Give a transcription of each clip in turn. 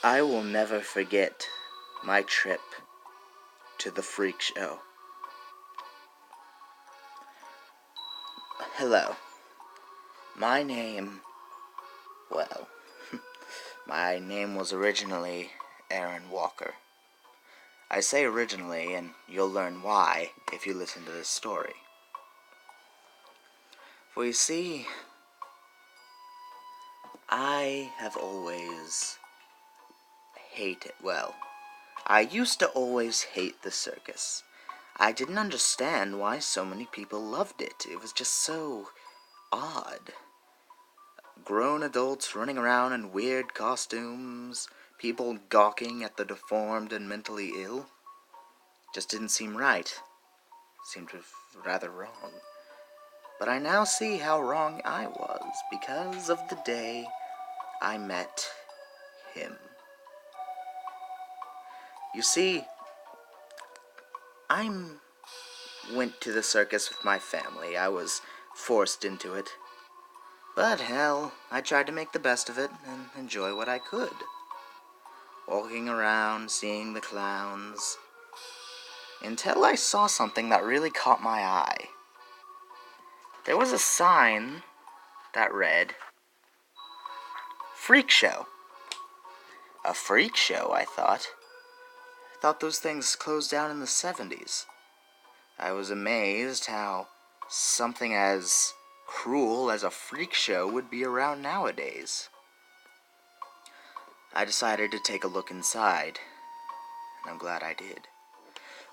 I will never forget my trip to the Freak Show. Hello. My name, well, my name was originally Aaron Walker. I say originally, and you'll learn why if you listen to this story. For you see, I have always I used to always hate the circus. I didn't understand why so many people loved it. It was just so odd. Grown adults running around in weird costumes, people gawking at the deformed and mentally ill. Just didn't seem right. Seemed rather wrong. But I now see how wrong I was because of the day I met him. You see, I went to the circus with my family. I was forced into it. But hell, I tried to make the best of it and enjoy what I could. Walking around, seeing the clowns, until I saw something that really caught my eye. There was a sign that read, Freak Show. A freak show, I thought. I thought those things closed down in the 70s. I was amazed how something as cruel as a freak show would be around nowadays. I decided to take a look inside, and I'm glad I did.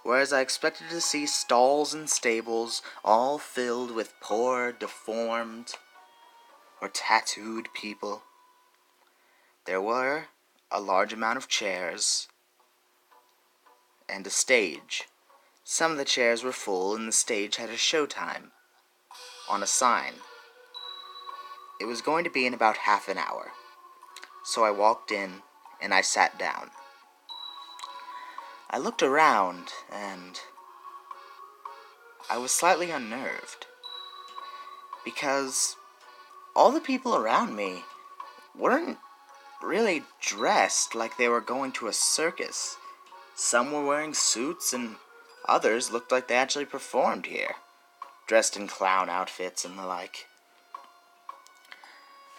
Whereas I expected to see stalls and stables all filled with poor, deformed, or tattooed people, there were a large amount of chairs and a stage. Some of the chairs were full and the stage had a showtime on a sign. It was going to be in about half an hour. So I walked in and I sat down. I looked around and I was slightly unnerved because all the people around me weren't really dressed like they were going to a circus. Some were wearing suits and others looked like they actually performed here, dressed in clown outfits and the like.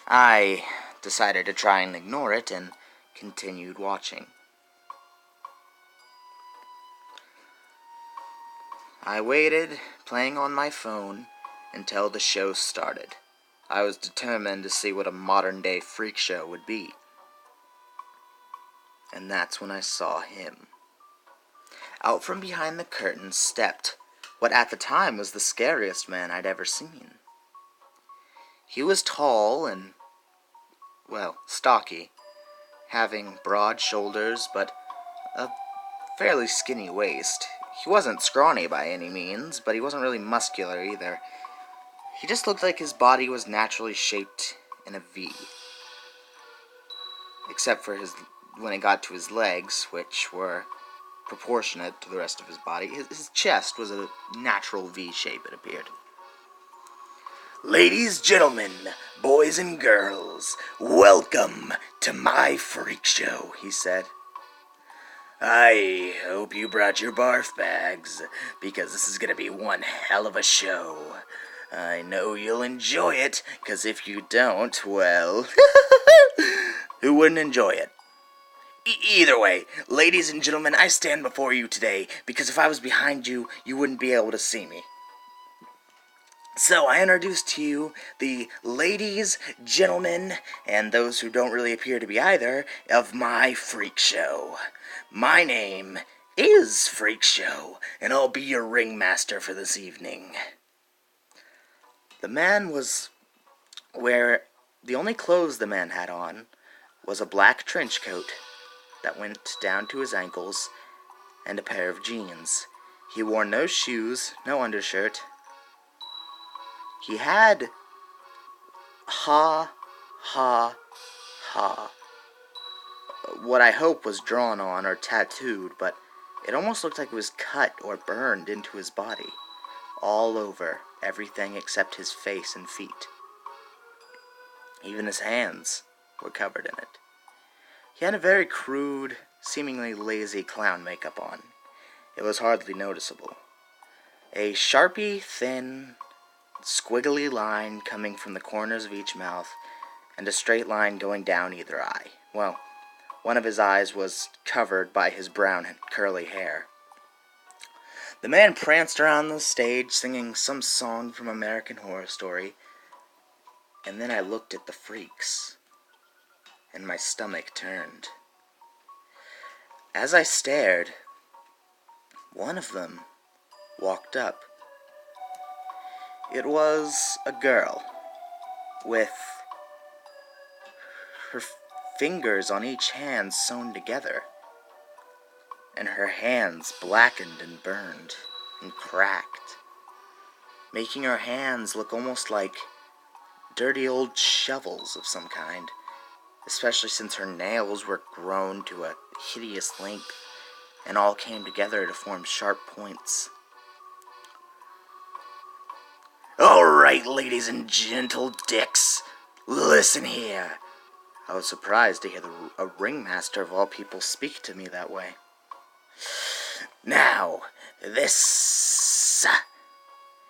I decided to try and ignore it and continued watching. I waited, playing on my phone, until the show started. I was determined to see what a modern-day freak show would be. And that's when I saw him. Out from behind the curtain stepped what at the time was the scariest man I'd ever seen. He was tall and, stocky, having broad shoulders but a fairly skinny waist. He wasn't scrawny by any means, but he wasn't really muscular either. He just looked like his body was naturally shaped in a V. Except for when it got to his legs, which were proportionate to the rest of his body. His chest was a natural V shape, it appeared. Ladies, gentlemen, boys and girls, welcome to my freak show, he said. I hope you brought your barf bags, because this is gonna be one hell of a show. I know you'll enjoy it, because if you don't, well, who wouldn't enjoy it? Either way, ladies and gentlemen, I stand before you today, because if I was behind you, you wouldn't be able to see me. So I introduce to you the ladies, gentlemen, and those who don't really appear to be either, of my freak show. My name is Freak Show, and I'll be your ringmaster for this evening. The only clothes the man had on was a black trench coat that went down to his ankles and a pair of jeans. He wore no shoes, no undershirt. He had ha, ha, ha, what I hope was drawn on or tattooed, but it almost looked like it was cut or burned into his body, all over everything except his face and feet. Even his hands were covered in it. He had a very crude, seemingly lazy clown makeup on. It was hardly noticeable. A sharply thin, squiggly line coming from the corners of each mouth, and a straight line going down either eye. Well, one of his eyes was covered by his brown curly hair. The man pranced around the stage singing some song from American Horror Story, and then I looked at the freaks, and my stomach turned. As I stared, one of them walked up. It was a girl with her fingers on each hand sewn together, and her hands blackened and burned and cracked, making her hands look almost like dirty old shovels of some kind, especially since her nails were grown to a hideous length and all came together to form sharp points. "Alright, ladies and gentle dicks, listen here." I was surprised to hear a ringmaster of all people speak to me that way. "Now, this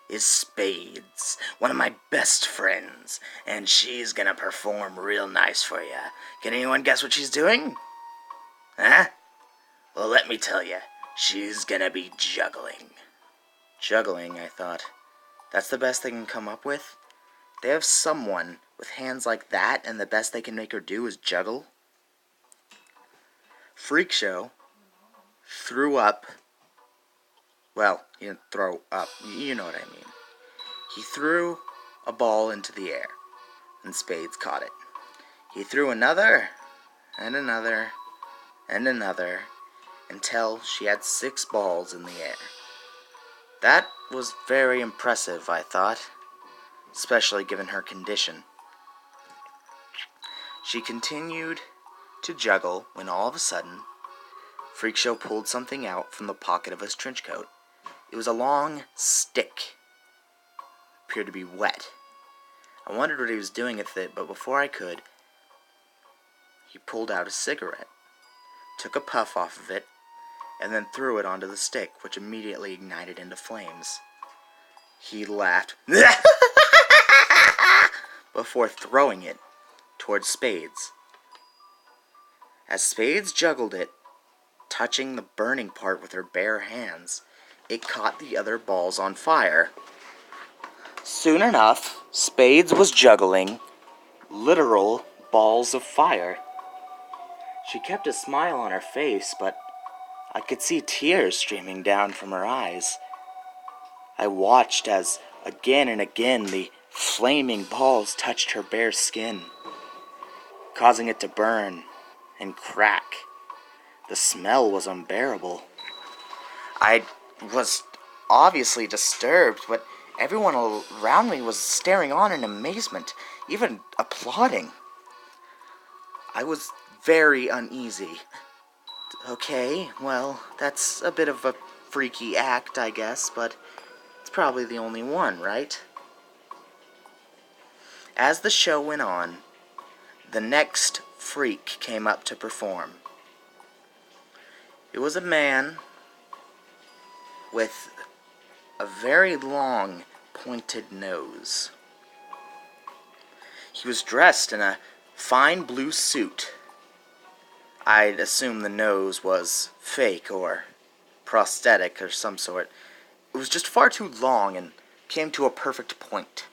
is Spades, one of my best friends, and she's gonna perform real nice for you. Can anyone guess what she's doing? Huh? Well, let me tell you, she's gonna be juggling." Juggling, I thought. That's the best they can come up with? They have someone with hands like that, and the best they can make her do is juggle? FreakShow threw up. Well, he didn't throw up. You know what I mean. He threw a ball into the air, and Spades caught it. He threw another, and another, and another, until she had 6 balls in the air. That was very impressive, I thought, especially given her condition. She continued to juggle when all of a sudden, FreakShow pulled something out from the pocket of his trench coat. It was a long stick. It appeared to be wet. I wondered what he was doing with it, but before I could, he pulled out a cigarette, took a puff off of it, and then threw it onto the stick, which immediately ignited into flames. He laughed before throwing it towards Spades. As Spades juggled it, touching the burning part with her bare hands, it caught the other balls on fire. Soon enough, Spades was juggling literal balls of fire. She kept a smile on her face, but I could see tears streaming down from her eyes. I watched as, again and again, the flaming balls touched her bare skin, causing it to burn and crack. The smell was unbearable. I was obviously disturbed, but everyone around me was staring on in amazement, even applauding. I was very uneasy. Okay, well, that's a bit of a freaky act, I guess, but it's probably the only one, right? As the show went on, the next freak came up to perform. It was a man with a very long, pointed nose. He was dressed in a fine blue suit. I'd assume the nose was fake or prosthetic or some sort. It was just far too long and came to a perfect point.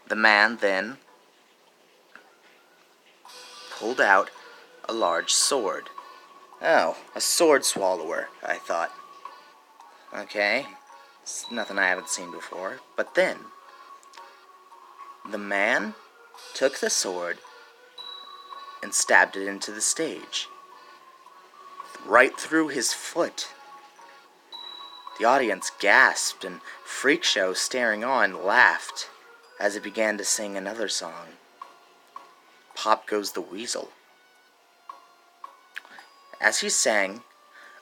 The man then pulled out a large sword. Oh, a sword swallower, I thought. Okay, it's nothing I haven't seen before. But then, the man took the sword and stabbed it into the stage, right through his foot. The audience gasped, and FreakShow, staring on, laughed as it began to sing another song. Pop Goes the Weasel. As he sang,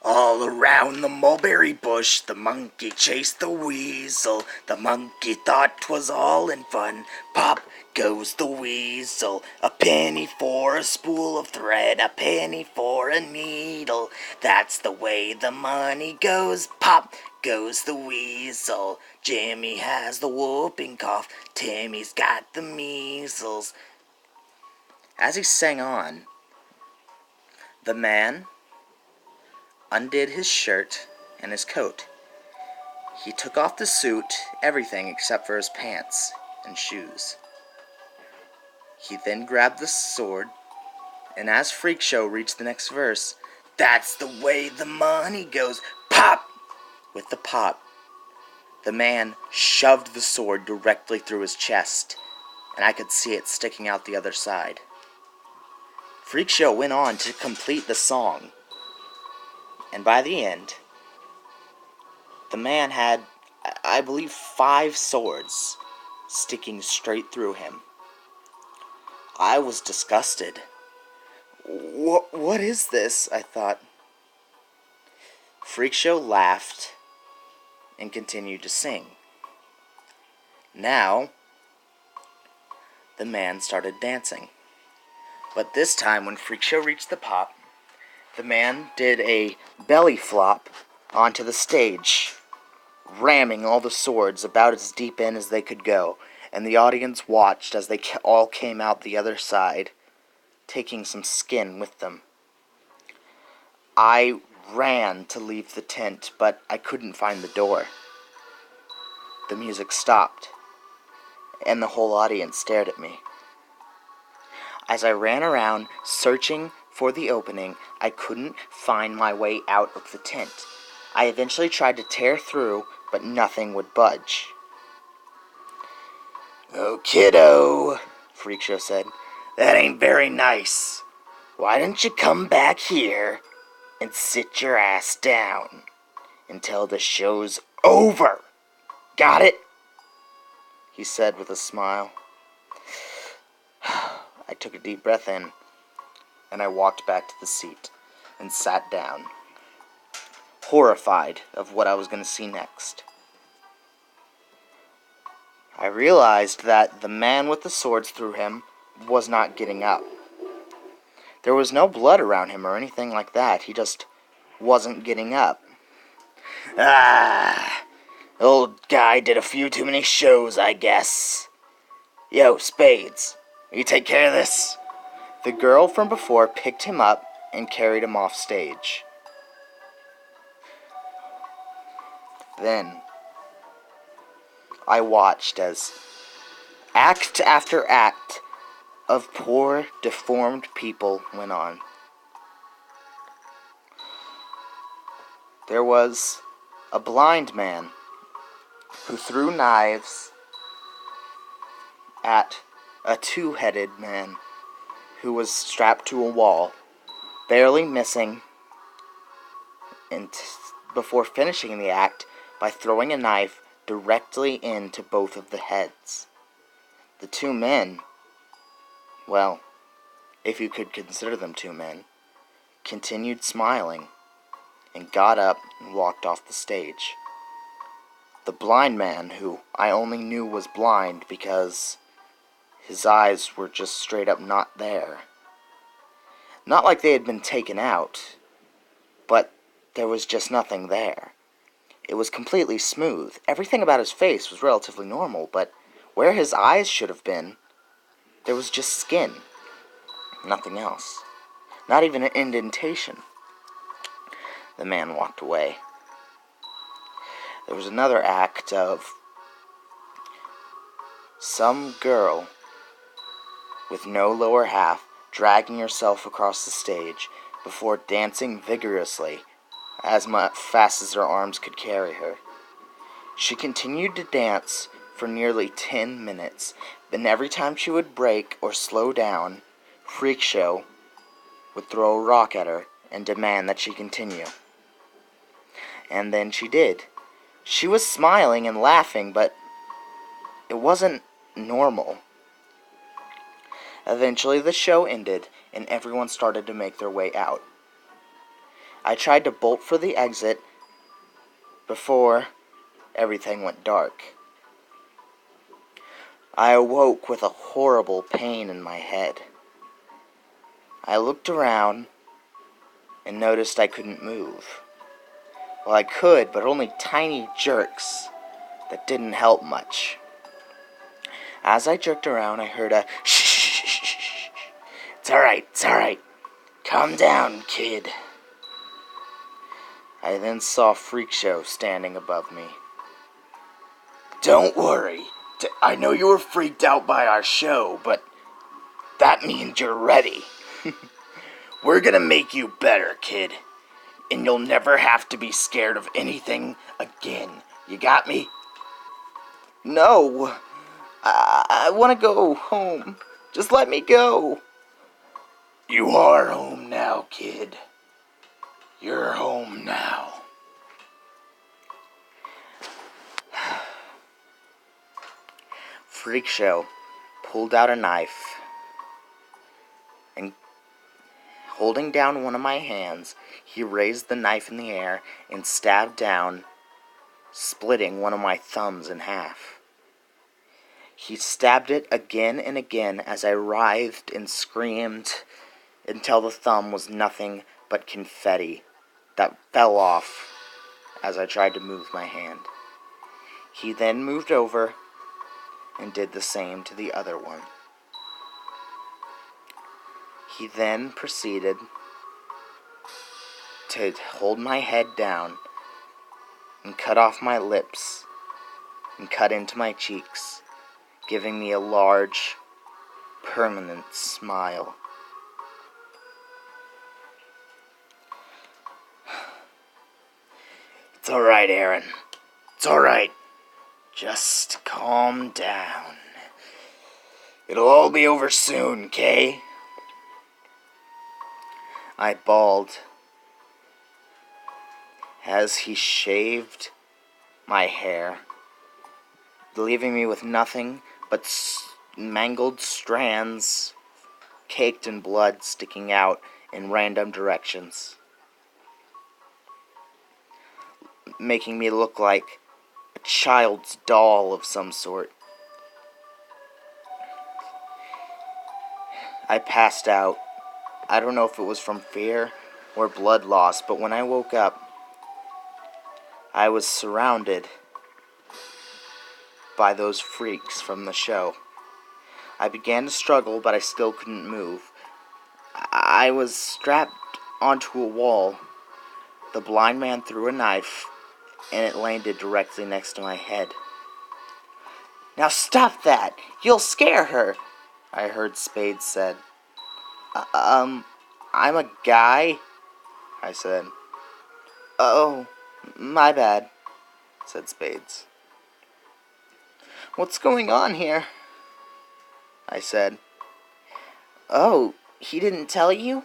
All around the mulberry bush, the monkey chased the weasel. The monkey thought 'twas all in fun. Pop goes the weasel. A penny for a spool of thread, a penny for a needle. That's the way the money goes. Pop goes the weasel. Jimmy has the whooping cough. Timmy's got the measles. As he sang on, the man undid his shirt and his coat. He took off the suit, everything except for his pants and shoes. He then grabbed the sword, and as FreakShow reached the next verse, that's the way the money goes. Pop! With the pop, the man shoved the sword directly through his chest, and I could see it sticking out the other side. FreakShow went on to complete the song, and by the end, the man had, I believe, 5 swords sticking straight through him. I was disgusted. What is this? I thought. FreakShow laughed and continued to sing. Now, the man started dancing. But this time, when FreakShow reached the pop, the man did a belly flop onto the stage, ramming all the swords about as deep in as they could go, and the audience watched as they all came out the other side, taking some skin with them. I ran to leave the tent, but I couldn't find the door. The music stopped, and the whole audience stared at me. As I ran around searching for the opening, I couldn't find my way out of the tent. I eventually tried to tear through, but nothing would budge. "Oh, kiddo," FreakShow said, "that ain't very nice. Why don't you come back here and sit your ass down until the show's over? Got it?" he said with a smile. I took a deep breath in, and I walked back to the seat and sat down, horrified of what I was going to see next. I realized that the man with the swords through him was not getting up. There was no blood around him or anything like that. He just wasn't getting up. "Ah, old guy did a few too many shows, I guess. Yo, Spades, will you take care of this?" The girl from before picked him up and carried him off stage. Then I watched as act after act of poor, deformed people went on. There was a blind man who threw knives at a 2-headed man who was strapped to a wall, barely missing, and before finishing the act by throwing a knife directly into both of the heads. The 2 men, well, if you could consider them 2 men, continued smiling and got up and walked off the stage. The blind man, who I only knew was blind because his eyes were just straight up not there. Not like they had been taken out, but there was just nothing there. It was completely smooth. Everything about his face was relatively normal, but where his eyes should have been, there was just skin. Nothing else. Not even an indentation. The man walked away. There was another act of some girl with no lower half dragging herself across the stage before dancing vigorously as fast as her arms could carry her. She continued to dance for nearly 10 minutes, and every time she would break or slow down, FreakShow would throw a rock at her and demand that she continue. And then she did. She was smiling and laughing, but it wasn't normal. Eventually the show ended, and everyone started to make their way out. I tried to bolt for the exit before everything went dark. I awoke with a horrible pain in my head. I looked around and noticed I couldn't move. Well, I could, but only tiny jerks that didn't help much. As I jerked around, I heard a shh, shh, shh, shh. It's alright. Calm down, kid. I then saw FreakShow standing above me. Don't worry. I know you were freaked out by our show, but that means you're ready. We're gonna make you better, kid. And you'll never have to be scared of anything again. You got me? No. I want to go home. Just let me go. You are home now, kid. You're home now. FreakShow pulled out a knife and, holding down one of my hands, he raised the knife in the air and stabbed down, splitting one of my thumbs in half. He stabbed it again and again as I writhed and screamed until the thumb was nothing but confetti that fell off as I tried to move my hand. He then moved over and did the same to the other one. He then proceeded to hold my head down and cut off my lips and cut into my cheeks, giving me a large, permanent smile. It's alright, Aaron. It's alright. Just calm down. It'll all be over soon, Kay? I bawled as he shaved my hair, leaving me with nothing but mangled strands caked in blood sticking out in random directions, making me look like a child's doll of some sort. I passed out. I don't know if it was from fear or blood loss, but when I woke up, I was surrounded by those freaks from the show. I began to struggle, but I still couldn't move. I was strapped onto a wall. The blind man threw a knife, and it landed directly next to my head. Now stop that! You'll scare her! I heard Spade said. I'm a guy, I said. Oh, my bad, said Spades. What's going on here? I said. Oh, he didn't tell you?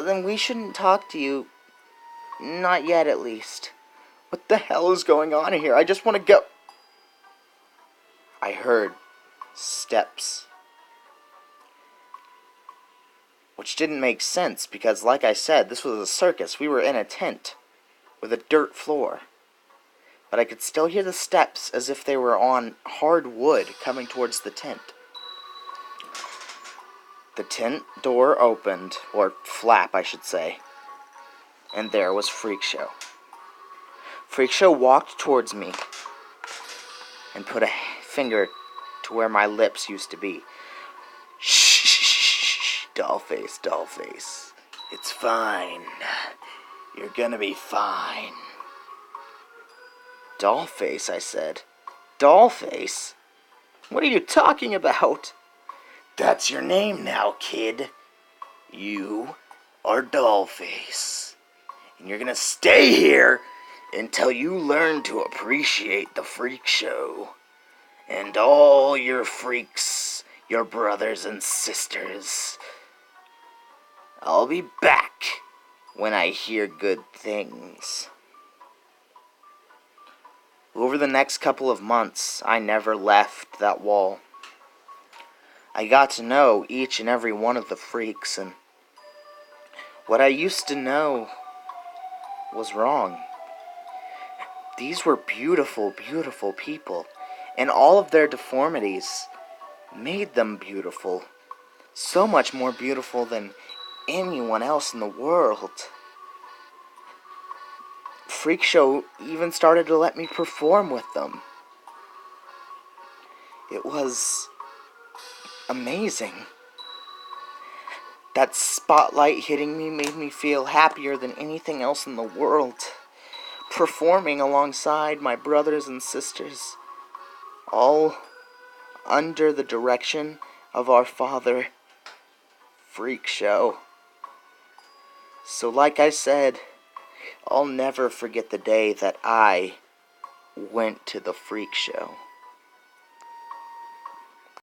Then we shouldn't talk to you. Not yet, at least. What the hell is going on here? I just want to go. I heard steps, which didn't make sense because, like I said, this was a circus. We were in a tent with a dirt floor. But I could still hear the steps as if they were on hard wood coming towards the tent. The tent door opened, or flap, I should say, and there was FreakShow. FreakShow walked towards me and put a finger to where my lips used to be. Shh, dollface, dollface. It's fine. You're gonna be fine. Dollface, I said. Dollface? What are you talking about? That's your name now, kid. You are Dollface. And you're gonna stay here until you learn to appreciate the FreakShow. And all your freaks, your brothers and sisters. I'll be back when I hear good things. Over the next couple of months, I never left that wall. I got to know each and every one of the freaks, and What I used to know was wrong. These were beautiful, beautiful people, and all of their deformities made them beautiful. So much more beautiful than anyone else in the world. FreakShow even started to let me perform with them. It was amazing. That spotlight hitting me made me feel happier than anything else in the world. Performing alongside my brothers and sisters, all under the direction of our father, FreakShow. So like I said, I'll never forget the day that I went to the FreakShow.